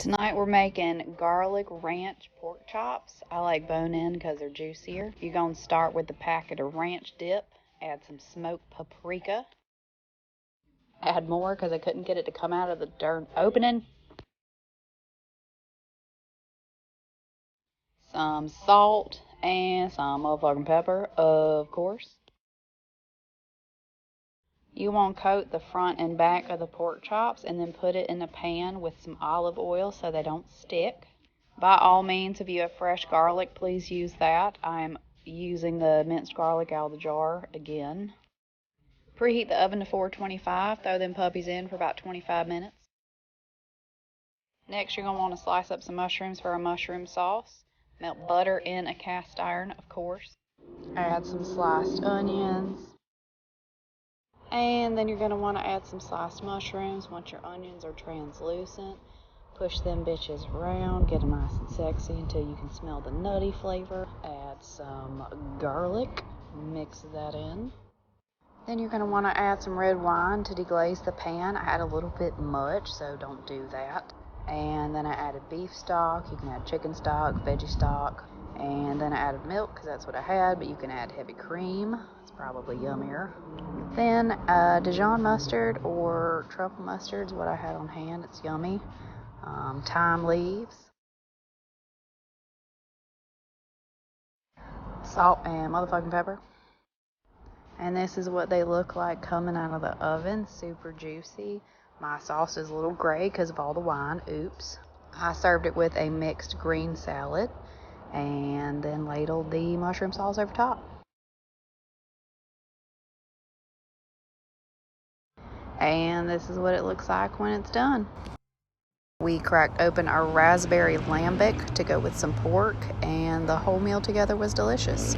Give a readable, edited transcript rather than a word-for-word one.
Tonight we're making garlic ranch pork chops. I like bone-in because they're juicier. You're going to start with the packet of ranch dip. Add some smoked paprika. Add more because I couldn't get it to come out of the darn opening. Some salt and some motherfucking pepper, of course. You want to coat the front and back of the pork chops and then put it in a pan with some olive oil so they don't stick. By all means, if you have fresh garlic, please use that. I'm using the minced garlic out of the jar again. Preheat the oven to 425. Throw them puppies in for about 25 minutes. Next, you're going to want to slice up some mushrooms for a mushroom sauce. Melt butter in a cast iron, of course. Add some sliced onions. And then you're going to want to add some sliced mushrooms. Once your onions are translucent, push them bitches around, get them nice and sexy until you can smell the nutty flavor. Add some garlic, mix that in. Then you're going to want to add some red wine to deglaze the pan. I had a little bit much, so don't do that. And then I added beef stock. You can add chicken stock, veggie stock. And then I added milk because that's what I had, but you can add heavy cream. It's probably yummier. Then Dijon mustard or truffle mustard is what I had on hand. It's yummy. Thyme leaves. Salt and motherfucking pepper. And this is what they look like coming out of the oven. Super juicy. My sauce is a little gray because of all the wine. Oops. I served it with a mixed green salad and then ladled the mushroom sauce over top. And this is what it looks like when it's done. We cracked open our raspberry lambic to go with some pork, and the whole meal together was delicious.